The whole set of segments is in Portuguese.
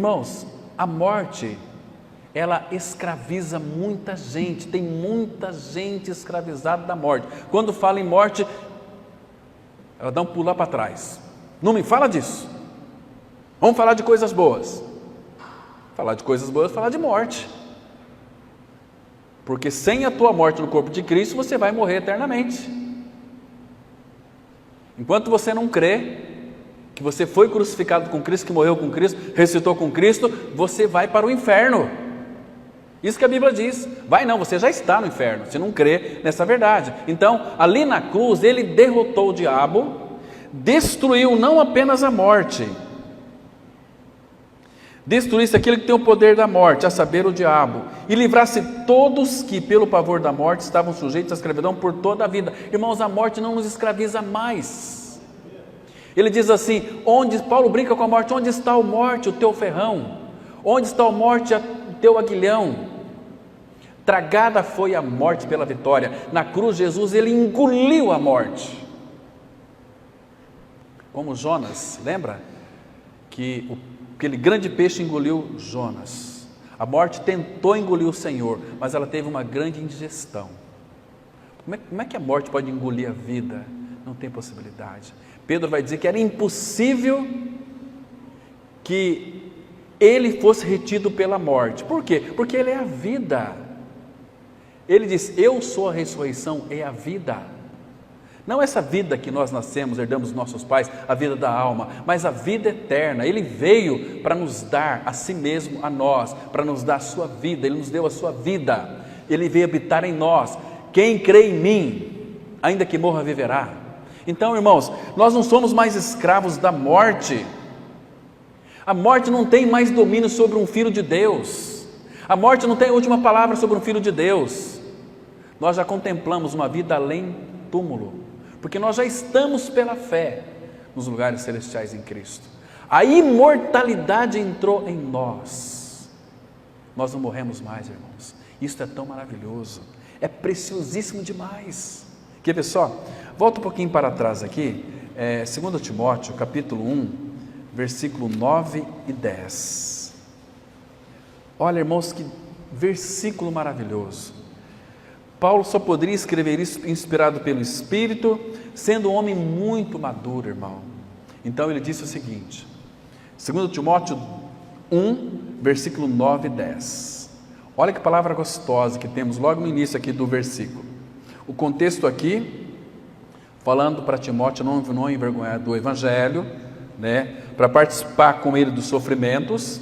Irmãos, a morte, ela escraviza muita gente, tem muita gente escravizada da morte. Quando fala em morte, ela dá um pulo lá para trás. Não me fala disso. Vamos falar de coisas boas. Falar de coisas boas, falar de morte. Porque sem a tua morte no corpo de Cristo, você vai morrer eternamente. Enquanto você não crê que você foi crucificado com Cristo, que morreu com Cristo, ressuscitou com Cristo, você vai para o inferno. Isso que a Bíblia diz. Vai não, você já está no inferno, se não crê nessa verdade. Então, ali na cruz, ele derrotou o diabo, destruiu não apenas a morte, destruísse aquele que tem o poder da morte, a saber, o diabo, e livrasse todos que, pelo pavor da morte, estavam sujeitos à escravidão por toda a vida. Irmãos, a morte não nos escraviza mais. Ele diz assim, Paulo brinca com a morte, onde está a morte, o teu ferrão? Onde está a morte, o teu aguilhão? Tragada foi a morte pela vitória. Na cruz, Jesus, ele engoliu a morte. Como Jonas, lembra? Que aquele grande peixe engoliu Jonas. A morte tentou engolir o Senhor, mas ela teve uma grande indigestão. Como é que a morte pode engolir a vida? Não tem possibilidade. Pedro vai dizer que era impossível que ele fosse retido pela morte. Por quê? Porque ele é a vida. Ele diz, eu sou a ressurreição e a vida. Não essa vida que nós nascemos, herdamos dos nossos pais, a vida da alma, mas a vida eterna. Ele veio para nos dar a si mesmo, a nós, para nos dar a sua vida. Ele nos deu a sua vida. Ele veio habitar em nós. Quem crê em mim, ainda que morra, viverá. Então, irmãos, nós não somos mais escravos da morte. A morte não tem mais domínio sobre um filho de Deus. A morte não tem a última palavra sobre um filho de Deus. Nós já contemplamos uma vida além túmulo, porque nós já estamos pela fé nos lugares celestiais em Cristo. A imortalidade entrou em nós. Nós não morremos mais, irmãos. Isso é tão maravilhoso, é preciosíssimo demais. Quer ver só? Volta um pouquinho para trás aqui, 2 Timóteo, capítulo 1, versículo 9 e 10. Olha, irmãos, que versículo maravilhoso. Paulo só poderia escrever isso inspirado pelo Espírito, sendo um homem muito maduro, irmão. Então ele disse o seguinte, 2 Timóteo 1, versículo 9 e 10. Olha que palavra gostosa que temos logo no início aqui do versículo. O contexto aqui, falando para Timóteo não envergonhar do Evangelho, para participar com ele dos sofrimentos.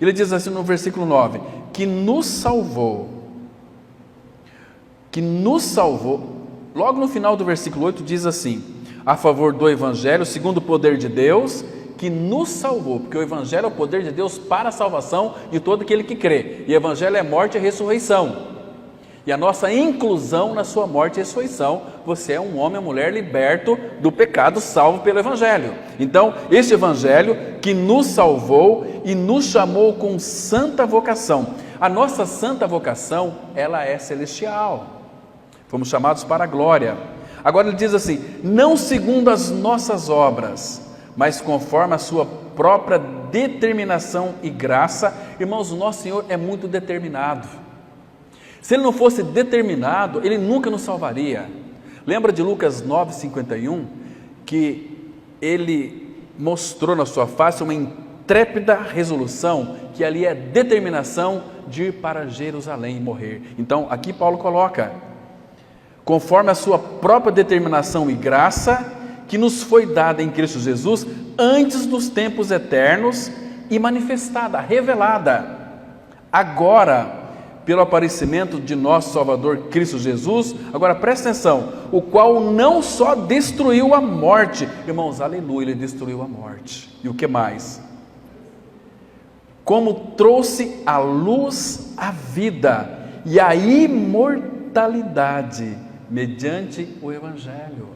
Ele diz assim no versículo 9, que nos salvou, logo no final do versículo 8 diz assim, a favor do Evangelho, segundo o poder de Deus, que nos salvou, porque o Evangelho é o poder de Deus para a salvação de todo aquele que crê, e o Evangelho é morte e ressurreição, e a nossa inclusão na sua morte e ressurreição, você é um homem ou mulher liberto do pecado, salvo pelo Evangelho. Então, este Evangelho que nos salvou e nos chamou com santa vocação. A nossa santa vocação, ela é celestial. Fomos chamados para a glória. Agora ele diz assim, não segundo as nossas obras, mas conforme a sua própria determinação e graça. Irmãos, o nosso Senhor é muito determinado. Se ele não fosse determinado, ele nunca nos salvaria. Lembra de Lucas 9,51, que ele mostrou na sua face uma intrépida resolução, que ali é determinação de ir para Jerusalém e morrer. Então aqui Paulo coloca, conforme a sua própria determinação e graça, que nos foi dada em Cristo Jesus, antes dos tempos eternos, e manifestada, revelada, agora, pelo aparecimento de nosso Salvador Cristo Jesus. Agora presta atenção, o qual não só destruiu a morte, irmãos, aleluia, ele destruiu a morte, e o que mais? Como trouxe à luz a vida e a imortalidade mediante o Evangelho.